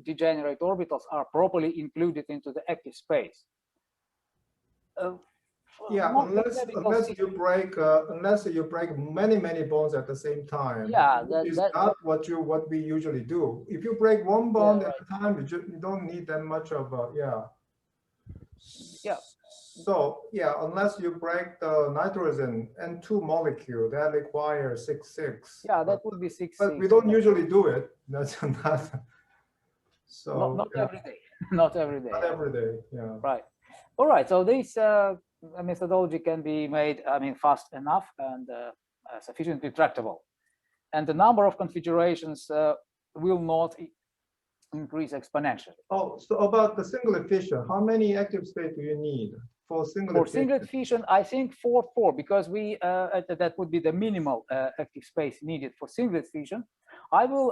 degenerate orbitals are properly included into the active space. Yeah, unless you break many bonds at the same time. Yeah, it's not what we usually do. If you break one bond at a time, you don't need that much of yeah. So yeah, unless you break the nitrogen N2 molecule, that requires 6,6. Yeah, that would be 6,6. But we don't usually do it. That's not. So not every day. Not every day. Not every day. Yeah. Right. All right. So this methodology can be made, fast enough and sufficiently tractable, and the number of configurations will not increase exponentially. Oh, so about the singlet fission, how many active states do you need for singlet fission? For singlet fission, I think 4 because we that would be the minimal active space needed for singlet fission. I will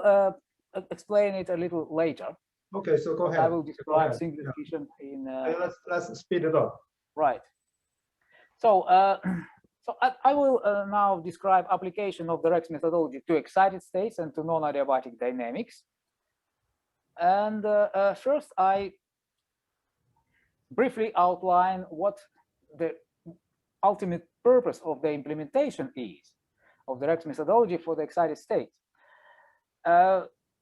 explain it a little later. Okay, so go ahead. I will describe singlet fission in. Let's speed it up. Right. So, I will now describe application of the REKS methodology to excited states and to non-adiabatic dynamics. And first, I briefly outline what the ultimate purpose of the implementation is of the REKS methodology for the excited states.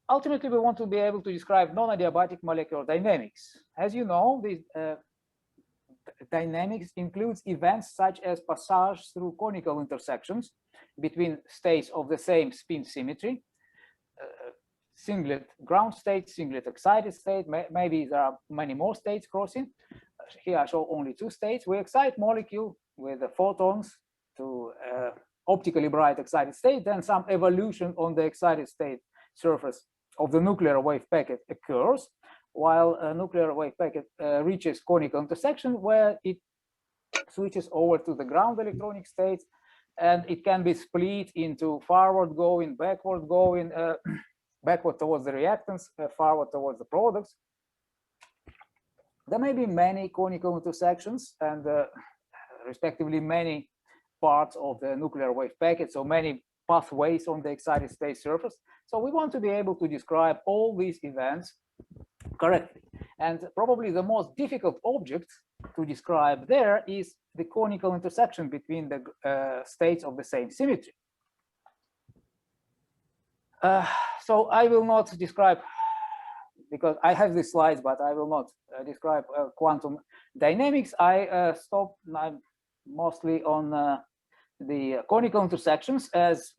Ultimately, we want to be able to describe non-adiabatic molecular dynamics. As you know, the dynamics includes events such as passage through conical intersections between states of the same spin symmetry, singlet ground state, singlet excited state. Maybe there are many more states crossing. Here I show only 2 states. We excite molecule with the photons to optically bright excited state, then some evolution on the excited state surface of the nuclear wave packet occurs, while a nuclear wave packet reaches conical intersection, where it switches over to the ground electronic states, and it can be split into forward going, backward going, backward towards the reactants, forward towards the products. There may be many conical intersections and respectively many parts of the nuclear wave packet, so many pathways on the excited state surface. So we want to be able to describe all these events correctly. And probably the most difficult object to describe there is the conical intersection between the states of the same symmetry. So I will not describe, because I have these slides, but I will not describe quantum dynamics. I stop mostly on the conical intersections as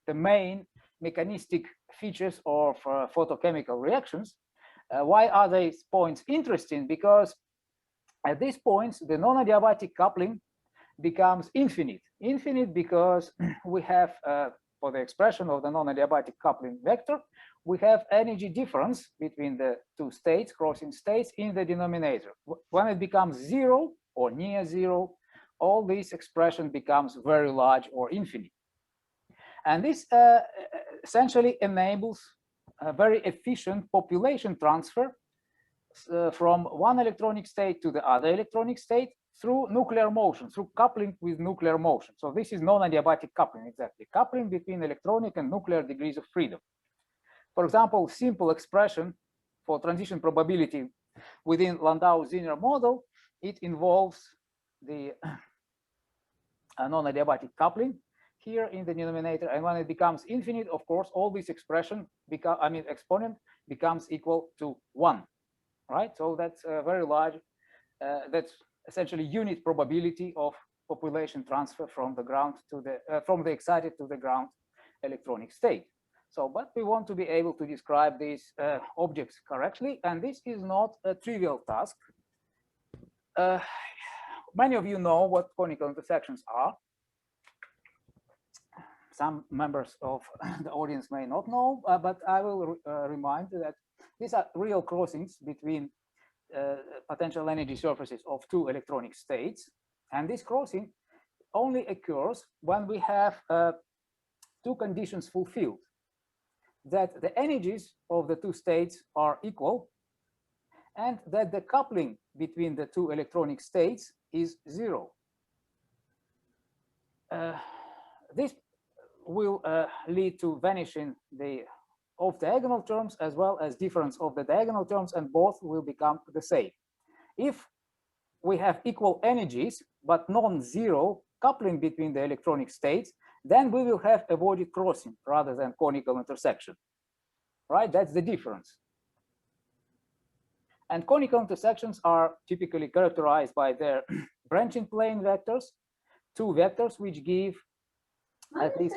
the main mechanistic features of photochemical reactions. Why are these points interesting? Because at these points, the non-adiabatic coupling becomes infinite. Infinite because we have, for the expression of the non-adiabatic coupling vector, we have energy difference between the 2 states, crossing states, in the denominator. When it becomes 0 or near 0, all this expression becomes very large or infinite. And this essentially enables a very efficient population transfer from one electronic state to the other electronic state through nuclear motion, through coupling with nuclear motion. So this is non-adiabatic coupling, exactly. Coupling between electronic and nuclear degrees of freedom. For example, simple expression for transition probability within Landau-Zinner model, it involves the non-adiabatic coupling here in the denominator, and when it becomes infinite, of course, all this expression exponent becomes equal to 1, right? So that's a very large, that's essentially unit probability of population transfer from the ground to the from the excited to the ground electronic state. So, but we want to be able to describe these objects correctly, and this is not a trivial task. Many of you know what conical intersections are. Some members of the audience may not know, but I will remind that these are real crossings between potential energy surfaces of 2 electronic states. And this crossing only occurs when we have 2 conditions fulfilled: that the energies of the 2 states are equal, and that the coupling between the 2 electronic states is 0. This will lead to vanishing the of diagonal terms as well as difference of the diagonal terms, and both will become the same. If we have equal energies but non-zero coupling between the electronic states, then we will have avoided crossing rather than conical intersection, right? That's the difference. And conical intersections are typically characterized by their branching plane vectors, two vectors which give at least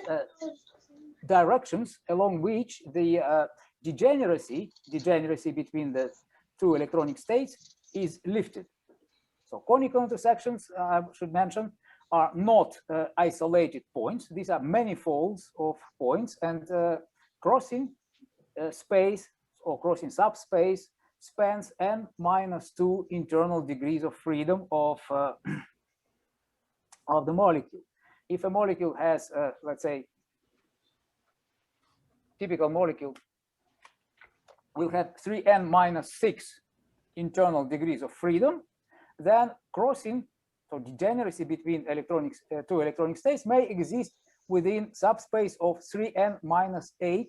directions along which the degeneracy between the two electronic states is lifted. So conical intersections, I should mention, are not isolated points. These are manifolds of points, and crossing space or crossing subspace spans n-2 internal degrees of freedom of the molecule. If a molecule has, let's say, typical molecule will have 3n-6 internal degrees of freedom, then crossing, so degeneracy between two electronic states may exist within subspace of 3n-8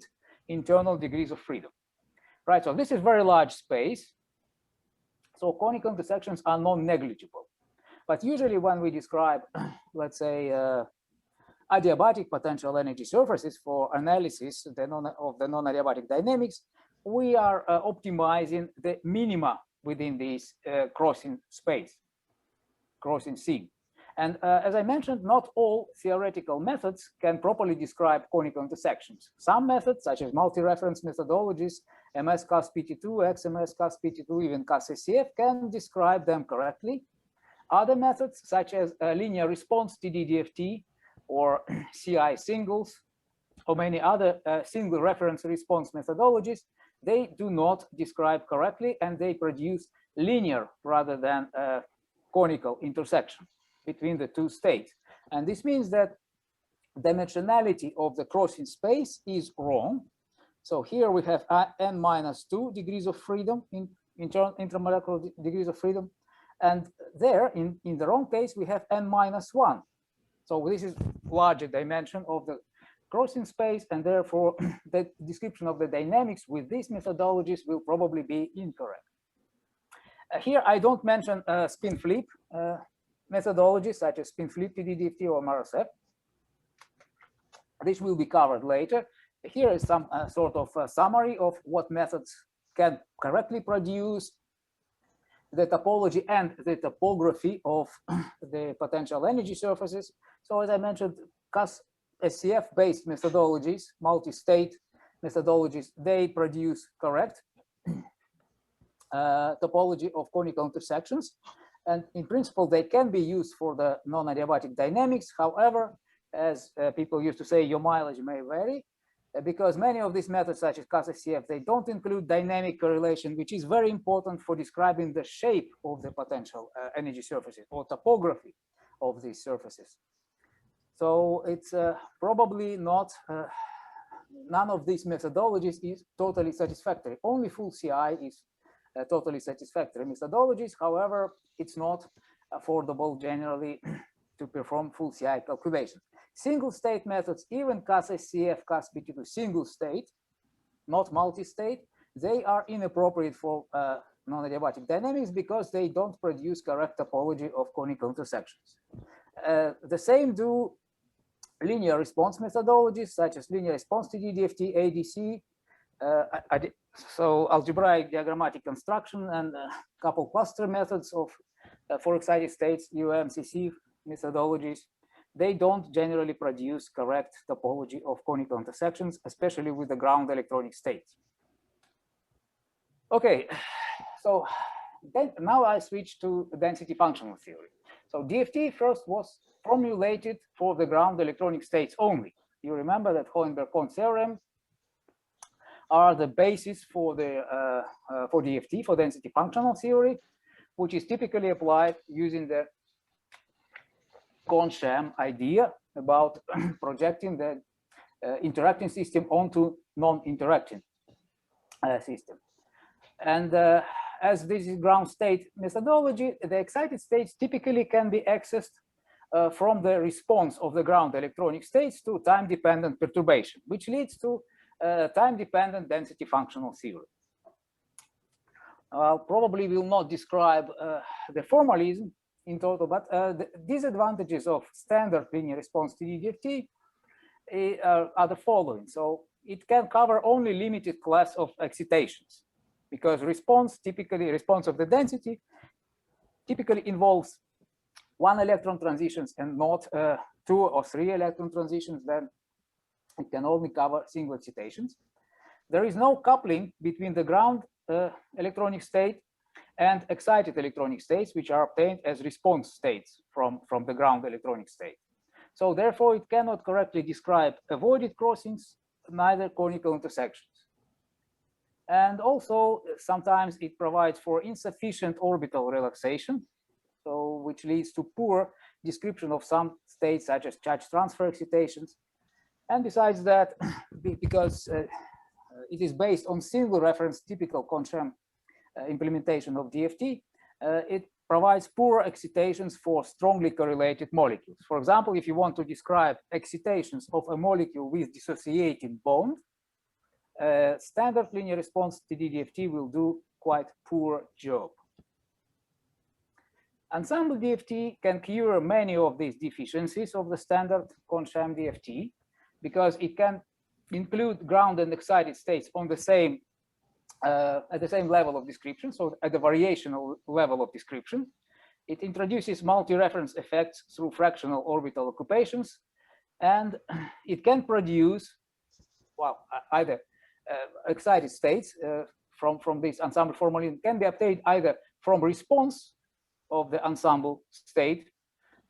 internal degrees of freedom. Right, so this is very large space. So conical intersections are non-negligible. But usually when we describe, let's say, adiabatic potential energy surfaces for analysis of the non-adiabatic dynamics, we are optimizing the minima within this crossing space, crossing C. And as I mentioned, not all theoretical methods can properly describe conical intersections. Some methods, such as multi-reference methodologies, MS-CAS-PT2, XMS, CAS-PT2, even CAS-SCF, can describe them correctly. Other methods, such as linear response TD-DFT or CI singles, or many other single reference response methodologies, they do not describe correctly, and they produce linear rather than conical intersection between the two states. And this means that dimensionality of the crossing space is wrong. So here we have n-2 degrees of freedom in intramolecular degrees of freedom, and there in the wrong case we have n-1. So this is larger dimension of the crossing space, and therefore the description of the dynamics with these methodologies will probably be incorrect. Here I don't mention spin flip methodologies such as spin flip TD-DFT or MRSF. This will be covered later. Here is some sort of summary of what methods can correctly produce the topology and the topography of the potential energy surfaces. So as I mentioned, CAS-SCF based methodologies, multi-state methodologies, they produce correct topology of conical intersections. And in principle, they can be used for the non-adiabatic dynamics. However, as people used to say, your mileage may vary, because many of these methods, such as CAS-SCF, they don't include dynamic correlation, which is very important for describing the shape of the potential energy surfaces or topography of these surfaces. So it's probably not, none of these methodologies is totally satisfactory. Only full CI is totally satisfactory methodologies. However, it's not affordable generally to perform full CI calculations. Single state methods, even CAS-SCF, CAS-PT2, single state, not multi-state, they are inappropriate for non-adiabatic dynamics because they don't produce correct topology of conical intersections. The same do linear response methodologies such as linear response TD-DFT, ADC, so algebraic diagrammatic construction, and a couple cluster methods of for excited states, UMCC methodologies. They don't generally produce correct topology of conical intersections, especially with the ground electronic states. Okay, so then now I switch to density functional theory. So DFT first was formulated for the ground electronic states only. You remember that Hohenberg-Kohn theorem are the basis for the for DFT, for density functional theory, which is typically applied using the Kohn-Sham idea about projecting the interacting system onto non-interacting system. And as this is ground state methodology, the excited states typically can be accessed from the response of the ground electronic states to time-dependent perturbation, which leads to time-dependent density functional theory. Probably will not describe the formalism in total, but the disadvantages of standard linear response TD-DFT are the following. So it can cover only limited class of excitations, because response of the density typically involves 1 electron transitions and not 2 or 3 electron transitions. Then it can only cover single excitations. There is no coupling between the ground electronic state and excited electronic states, which are obtained as response states from the ground electronic state. So therefore, it cannot correctly describe avoided crossings, neither conical intersections. And also, sometimes it provides for insufficient orbital relaxation, so which leads to poor description of some states, such as charge transfer excitations. And besides that, because it is based on single reference typical Kohn-Sham implementation of DFT, it provides poor excitations for strongly correlated molecules. For example, if you want to describe excitations of a molecule with dissociating bond, standard linear response TD-DFT will do quite poor job. Ensemble DFT can cure many of these deficiencies of the standard Kohn-Sham DFT, because it can include ground and excited states on the same at the same level of description, so at the variational level of description. It introduces multi-reference effects through fractional orbital occupations, and it can produce, well, either excited states from this ensemble formalism can be obtained either from response of the ensemble state.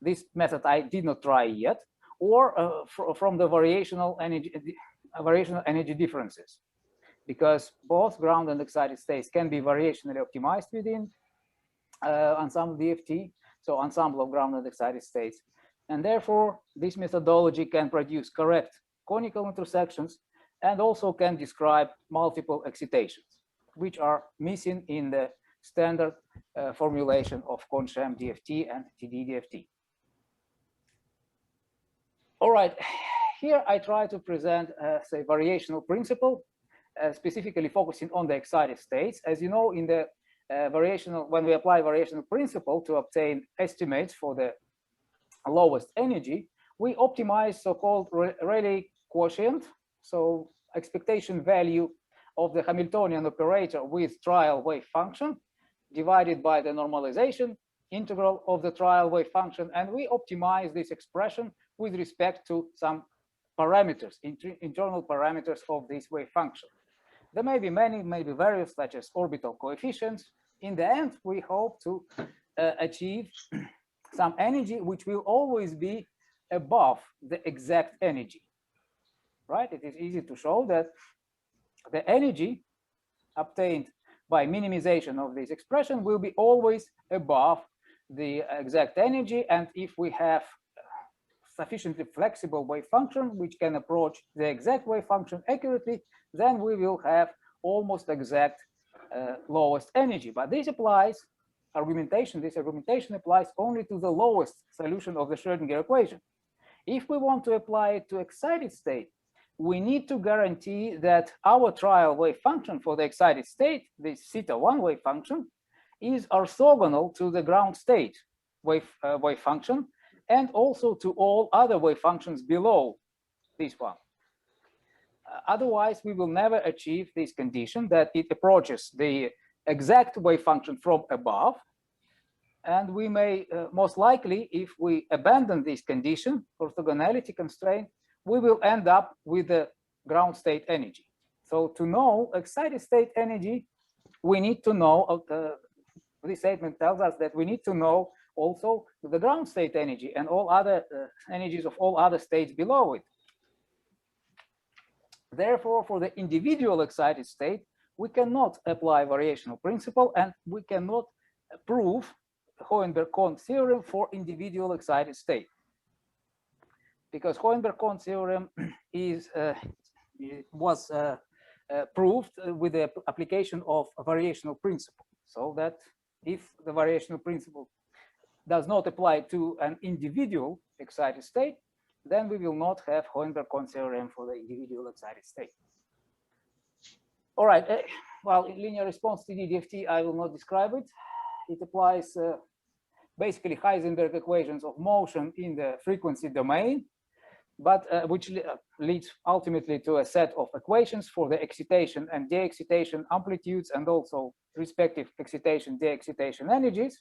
This method I did not try yet, or from the variational energy differences, because both ground and excited states can be variationally optimized within ensemble DFT, so ensemble of ground and excited states. And therefore, this methodology can produce correct conical intersections and also can describe multiple excitations, which are missing in the standard formulation of Kohn-Sham DFT and TD-DFT. All right, here I try to present, say, variational principle, specifically focusing on the excited states. As you know, in the when we apply variational principle to obtain estimates for the lowest energy, we optimize so-called Rayleigh quotient, so expectation value of the Hamiltonian operator with trial wave function divided by the normalization integral of the trial wave function, and we optimize this expression with respect to some parameters, internal parameters of this wave function. There may be many, maybe various, such as orbital coefficients. In the end, we hope to achieve some energy which will always be above the exact energy, right? It is easy to show that the energy obtained by minimization of this expression will be always above the exact energy. And if we have sufficiently flexible wave function which can approach the exact wave function accurately, then we will have almost exact lowest energy. But this argumentation applies only to the lowest solution of the Schrödinger equation. If we want to apply it to excited state, we need to guarantee that our trial wave function for the excited state, this θ1 wave function, is orthogonal to the ground state wave function, and also to all other wave functions below this one. Otherwise, we will never achieve this condition that it approaches the exact wave function from above. And we may, most likely, if we abandon this condition, orthogonality constraint, we will end up with the ground state energy. So to know excited state energy, we need to know, this statement tells us that we need to know also the ground state energy and all other energies of all other states below it. Therefore, for the individual excited state, we cannot apply variational principle, and we cannot prove Hohenberg-Kohn theorem for individual excited state, because Hohenberg-Kohn theorem was proved with the application of a variational principle, so that if the variational principle does not apply to an individual excited state, then we will not have Hohenberg-Kohn theorem for the individual excited state. All right. Well, in linear response to DFT, I will not describe it. It applies basically Heisenberg equations of motion in the frequency domain, but which leads ultimately to a set of equations for the excitation and de-excitation amplitudes and also respective excitation, de-excitation energies.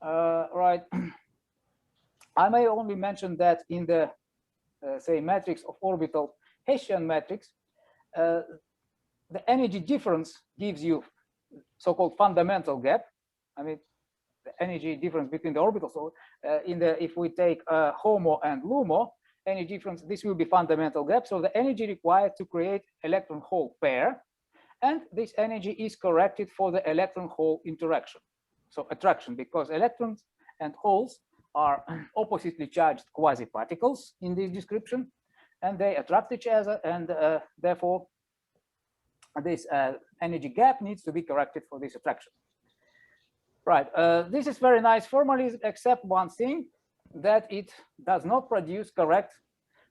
Right. I may only mention that in the, say, matrix of orbital Hessian matrix, the energy difference gives you so-called fundamental gap. I mean, the energy difference between the orbitals. So if we take HOMO and LUMO, energy difference, this will be fundamental gap. So the energy required to create electron-hole pair, and this energy is corrected for the electron-hole interaction. So attraction, because electrons and holes are oppositely charged quasi-particles in this description, and they attract each other, and therefore this energy gap needs to be corrected for this attraction. Right. This is very nice formalism, except one thing, that it does not produce correct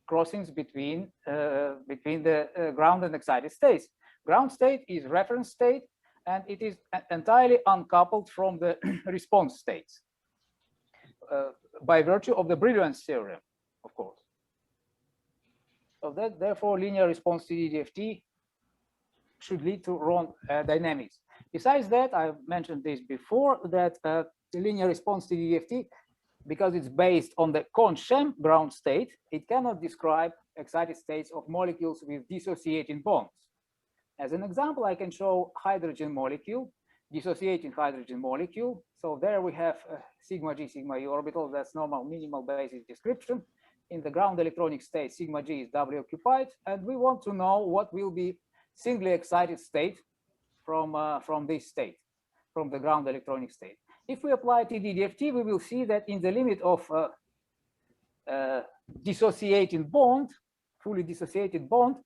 crossings between the ground and excited states. Ground state is reference state, and it is entirely uncoupled from the response states by virtue of the brilliance theorem, of course. So that therefore linear response to DFT should lead to Ron dynamics. Besides that, I've mentioned this before, that the linear response to DFT, because it's based on the Kohn-Sham ground state, it cannot describe excited states of molecules with dissociating bonds. As an example, I can show hydrogen molecule, dissociating hydrogen molecule. So there we have sigma G, sigma E orbital. That's normal minimal basis description. In the ground electronic state, sigma G is doubly occupied, and we want to know what will be singly excited state from this state, from the ground electronic state. If we apply TD-DFT, we will see that in the limit of dissociating bond, fully dissociated bond,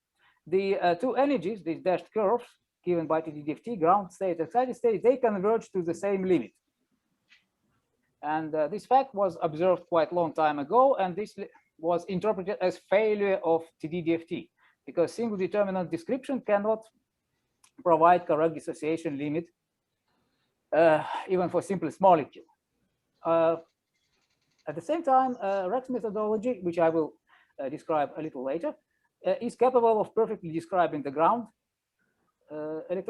the two energies, these dashed curves given by TD-DFT, ground state, excited state, they converge to the same limit. And this fact was observed quite a long time ago, and this was interpreted as failure of TD-DFT, because single determinant description cannot provide correct dissociation limit even for simplest molecule. At the same time, REKS methodology, which I will describe a little later, is capable of perfectly describing the ground electronic